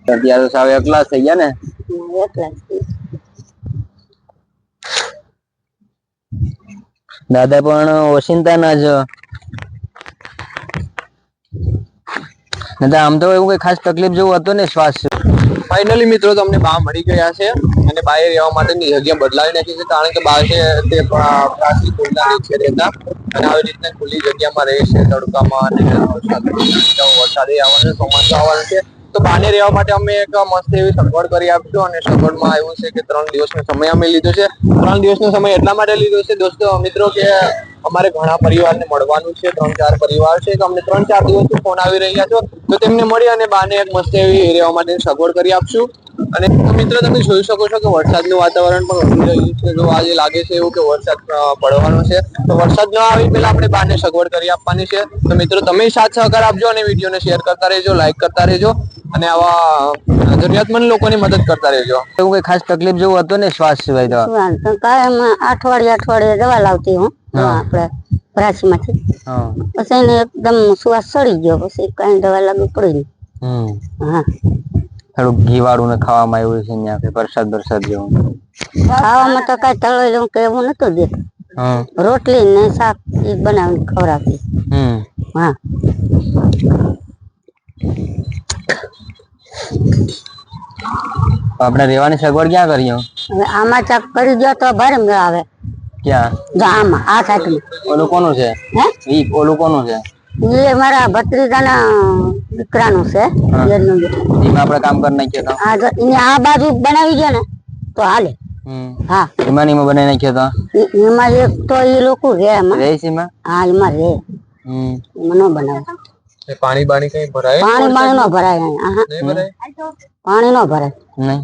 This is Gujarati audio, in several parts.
અત્યારે તો સાવ એકલા થઈ ગયા ને. એકલા દાદા પણ ઓશિંતા ના જ આમ તો એવું કઈ ખાસ તકલીફ જેવું હતું ને શ્વાસ. ફાઇનલી મિત્રો તમને બા મળી ગયા છે અને બાએ રહેવા માટેની જગ્યા બદલાવી નાખી છે, કારણ કે બા છે તે પ્રાચી ખુલ્લા નીચે રહેતા અને આવી રીતના ખુલ્લી જગ્યામાં રહે છે તડકામાં અને વરસાદ આવવાનું ચોમાસું આવવાનું છે. તો બાને રહેવા માટે અમે એક મસ્ત એવી સગવડ કરી આપશું અને સગવડમાં એવું છે કે 3 દિવસનો સમય અમે લીધો છે. 3 દિવસનો સમય એટલા માટે લીધો છે દોસ્તો મિત્રો કે અમારે ઘણા પરિવારને મળવાનું છે, 3-4 પરિવાર છે, તો અમને 3-4 દિવસથી ફોન આવી રહ્યા છો તો તેમને મળી અને બાને એક મસ્ત એવી રહેવા માટેની સગવડ કરી આપશું. અને મિત્રો તમે જોઈ શકો છો કે વરસાદનું વાતાવરણ પણ વધી રહ્યું છે, તો આજે લાગે છે એવું કે વરસાદ પડવાનો છે. તો વરસાદ ન આવી પહેલા આપણે બાને સગવડ કરી આપવાની છે. તો મિત્રો તમે સાથ સહકાર આપજો અને વિડીયોને શેર કરતા રહેજો, લાઈક કરતા રહેજો અને આવા જરૂરિયાતમંદ લોકોની મદદ કરતા રહેજો. એવું કઈ ખાસ તકલીફ જેવું હતું ને શ્વાસ સિવાય તો કાયમ અઠવાડિયે દવા લાવતી હું આપણે પ્રાચીમાંથી. પછી એને એકદમ શ્વાસ ચડી ગયો, પછી કઈ દવા લાગુ પડી નહીં. હા થોડુંક ઘી વાળું ને ખાવામાં આવ્યું છે ત્યાં વરસાદ જેવું. ખાવામાં તો કઈ તળેલું કે એવું નતું દેતું. રોટલી ને શાક એ બનાવીને ખવડાવતી. હા આપણે રહેવાની સગવડ ક્યાં કરી? હવે આમાં ચાક કરી દો તો ભારે મજા આવે. ક્યાં? જો આમાં આ સાઈડ. ઓલું કોનું છે? હે ઓલું કોનું છે? એ મારા ભત્રીજાના દીકરાનું છે. એમાં આપણે કામ કરી નાખીએ તો આ બાજુ બનાવી ગયો ને તો હાલે. હા એમાં બનાવી નાખ્યો તો એમાં એક તો એ લોકો રે એમાં. હા એમાં રે. એમાં નો બનાવે. પાણી કઈ ભરાય? પાણી નો ભરાય. પાણી નો ભરાય. નહીં.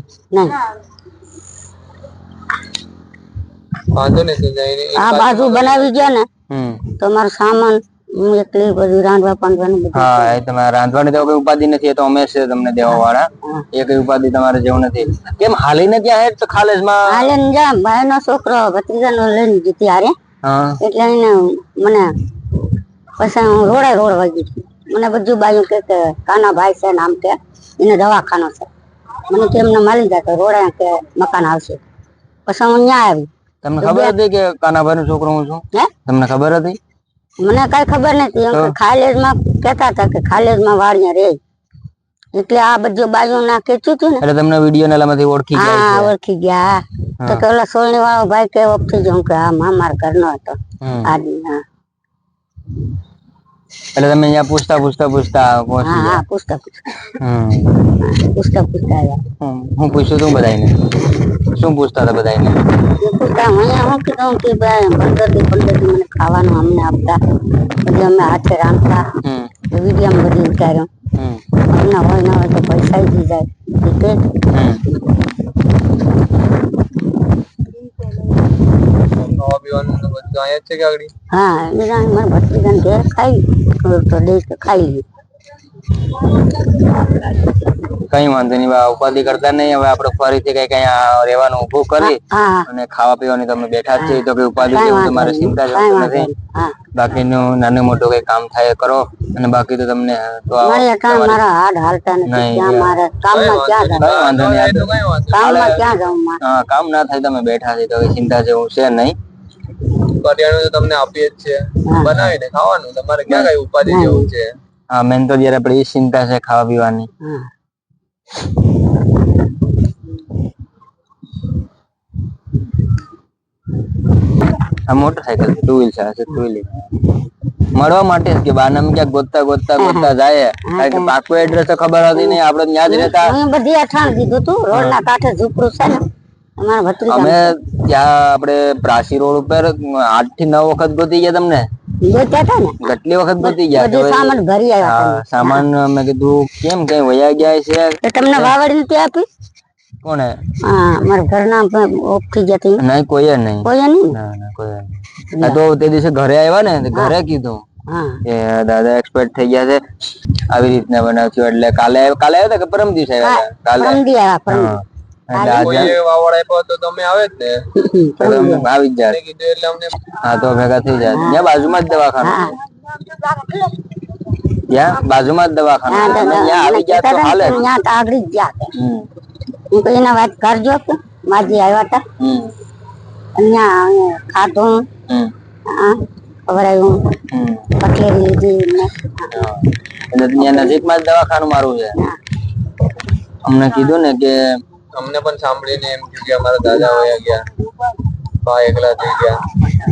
વાંધો નથી. આ બાજુ બનાવી ગયા ને તો મારો સામાન હું એકલી બધું રાંધવા પાંધવાનું બધું. હા એ તમારે રાંધવાની તો કઈ ઉપાધિ નથી, તો અમે છે તમને દેવા વાળા. એ કઈ ઉપાધિ તમારે જેવું નથી. કેમ હાલીને ક્યાં હે? તો ખાલેજમાં હાલીને જા ભાઈનો છોકરો ભત્રીજાનો લઈને જીતી હારે. એટલે એને મને પછી હું રોડ વાગી મને બધું બાજુ કે કાના ભાઈ છે ને આમ કે એને દવાખાનો છે. મને કે એમને માલી જાય તો રોડે કે મકાન આવશે. પછી હું ત્યાં આવી. તમને ખબર હતી કે કાનાભાઈ નો છોકરો હું છું? તમને ખબર હતી? મને કઈ ખબર નથી. એમ કે ખાલેજમાં કેતા હતા કે ખાલેજમાં વાળીએ રે, એટલે આ બધું બાજુ ના કેચું હતું ને એટલે તમને વિડીયો નાલામાંથી ઓળખી ગયા. હા ઓળખી ગયા. તો પેલા સોળણી વાળો ભાઈ કે ઓળખી ગયો કે હા મારા ઘરનો હતો આદમી. હા એટલે તમે અહીંયા પૂછતા હું પૂછ્યું તું બધાને? શું પૂછતા હતા બધાને? મને ખાવાનું અમને આપતા, પછી અમે હાથે રાંધતા, વિડીયો બધું ઉતાર્યો. અમને હોય ના હોય તો પૈસા દી જાય. હા મારા ભત્રીજાને ઘેર ખાઈ તો દે ખાઈ. કઈ વાંધો નહીં, ઉપાધિ કરતા નહીં. હવે આપણે ફરીથી કઈ રહેવાનું ઉભું કરી અને ખાવા પીવાની તમે બેઠા જ છે તો કઈ ઉપાધિ જેવું તમારે ચિંતા જતું નથી. બાકીનું નાનું મોટું કઈ કામ થાય કરો, અને બાકી તો તમને કામ ના થાય. તમે બેઠા છે તો ચિંતા જેવું છે નહીં. કરિયાણું તો તમને આપીએ જ છે, બનાવીને ખાવાનું. તમારે ક્યાં કઈ ઉપાધિ જેવું છે? હા મેન તો જયારે આપડે એ ચિંતા છે ખાવા પીવાની. આ મોટરસાયકલ છે, 2 વ્હીલ છે. 2 વ્હીલ મળવા માટે કે બાનામ ક્યાંક ગોતતા જાય. કારણ કે પાકું એડ્રેસ તો ખબર હતી નહીં. આપણે ત્યાં જ રહેતા. બધી અઠાણ દીધું તું. રોડ ના કાંઠે ઝૂંપડું છે ને અમારા ભત્રીજા. અમે ત્યાં આપણે પ્રાસી રોડ ઉપર 8 થી 9 વખત ગોતી ગયા. તમને કેટલી વખત ગોતી ગયા? સામાન ભરી આવ્યા. સામાન મેં કીધું કેમ કઈ વયા ગયા છે. તમને વાવડી નથી આપી? કોને? મારા ઘરના ઓફથી જતી. નહીં કોઈ નહીં. તો તે દિવસે ઘરે આવ્યા ને, ઘરે કીધું કે દાદા એક્સપર્ટ થઈ ગયા છે, આવી રીતના બનાવ્યું. એટલે કાલે આવ્યા હતા કે પરમ દિવસે આવ્યા? કાલે આવી જ જાય. હા તો ભેગા થઈ જાય. ત્યાં બાજુમાં જ દવાખાનું. ત્યાં બાજુમાં જ દવાખાનું હા, તમે ત્યાં આવી ગયા તો હાલે જ. ત્યાં તો આગળ જ ગયા હતા. હમ. હું તો એના વાત કરજો કે માજી આવ્યા હતા હમ. અહીંયા ખાધું હમ. હા ખવડાવ્યું હમ. કટલેરી લીધી ને હા. એટલે ત્યાં નજીકમાં જ દવાખાનું મારું છે. અમને કીધું ને કે અમને પણ સાંભળીને એમ થયું કે અમારા દાદા વયા ગયા, બા એકલા થઈ ગયા.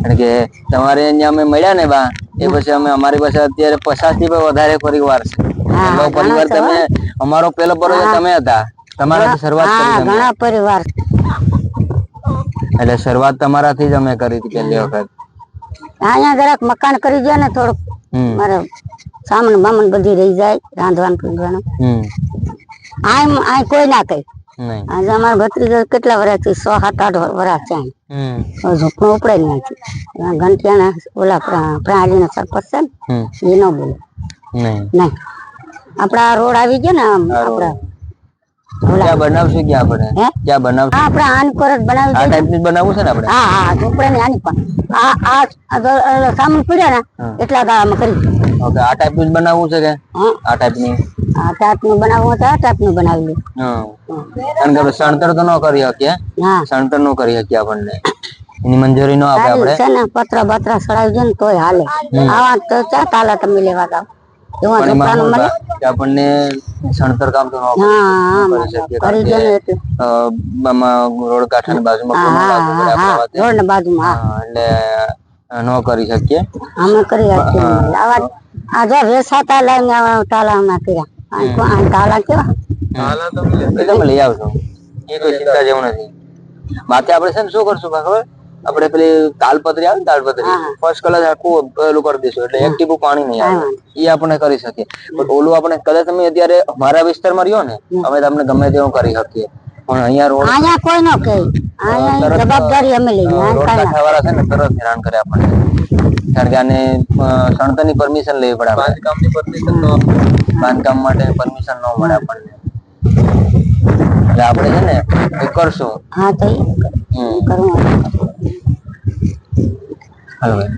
કારણ કે તમારે અહીંયા અમે મળ્યા ને બા એ પછી અમે અમારી પાસે અત્યારે 50 થી પણ વધારે પરિવાર છે. હા, પેલો પરિવાર ઘણા તમે અમારો પેલો પરિવાર તમે હતા, તમારાથી શરૂઆત કરી હા તમે. ઘણા પરિવાર એટલે શરૂઆત તમારાથી જ અમે કરી હતી પહેલી વખત. અહીંયા જરાક મકાન કરી દે ને થોડુંક હમ. મારે સામાન બામણ બધી રહી જાય રાંધવાનું પીવાનું હમ. આ કોઈ ના કહે. નહીં. આજે અમારા ભત્રીજા કેટલા વર્ષથી 6, 7, 8 વર્ષ છે હમ. ઝૂંપડું ઉપડે જ નથી. ઘંટિયાના ઓલા પ્રાણીના સરપંચ છે હમ. ને એ ન બોલે નહીં. નહીં. આપડા રોડ આવી ગયો ને આમ આપડા ક્યાં બનાવશું ક્યાં આપણે હે? ક્યાં બનાવશું? હા આપડા આની પર જ બનાવી આ દઈએ. ટાઈપની જ બનાવવું છે ને આપણે? હા હા ઝૂંપડે ની આની પણ આ સામાન પડ્યા ને એટલા ગાળામાં કરી દઈએ. ઓકે, આ ટાઈપનું જ બનાવવું છે કે હા આ ટાઈપની? આ ટાઈપનું બનાવવું હોય તો આ ટાઈપનું બનાવી લે. હા. કારણ કે આપણે સણતર તો ન કરી શકીએ, હા સણતર ન કરી શકીએ, આપણને એની મંજૂરી ન આપે આપણે. છે ને પતરા બતરા સડાવી દે ને તોય હાલે. આવા તો ચા તાલા તમે લેવા જાવ એવા પણ એમાં ઝૂંપડાનું શું મળે. થાય કે આપણને સણતર કામ તો ન કરી શકીએ, કરી દે ને એટલે આમાં રોડ કાંઠાની બાજુમાં કોનું લાગવું પડે આપણા વાતે. રોડ ને બાજુમાં હા, એટલે ન કરી શકીએ. અમે કરી શકીએ. આવા આ જો વેસાતા લઈને આવા તાલા ના કર્યા. આ તાલા કેવા એ તમે લઈ આવશો, એ કોઈ ચિંતા જેવું નથી. બાકી આપણે છે ને શું કરશું ખબર, આપણે પેલી તાલપત્રી આવે ને તાલપત્રી ફર્સ્ટ કલર આખું પેલું કરી દઈશું એટલે એક ટીપું પાણી નહીં આવે, એ આપણે કરી શકીએ. પણ ઓલું આપણે કદાચ તમે અત્યારે અમારા વિસ્તારમાં રહ્યો ને અમે તમને ગમે તેવું કરી શકીએ, પણ અહીંયા રોડ અહીંયા કોઈ ન કહે. અહીંયા જવાબદારી અમે લઈએ. રોડ કાંઠાવાળા છે ને તરત હેરાન કરે આપણને. કારણ કે આને સણતરની પરમિશન લેવી પડે, બાંધકામની પરમિશન ન, બાંધકામ માટે પરમિશન ન મળે આપણને. એટલે આપણે છે ને એ કરશું. હા તો એ કરવું. હાલો ભાઈ.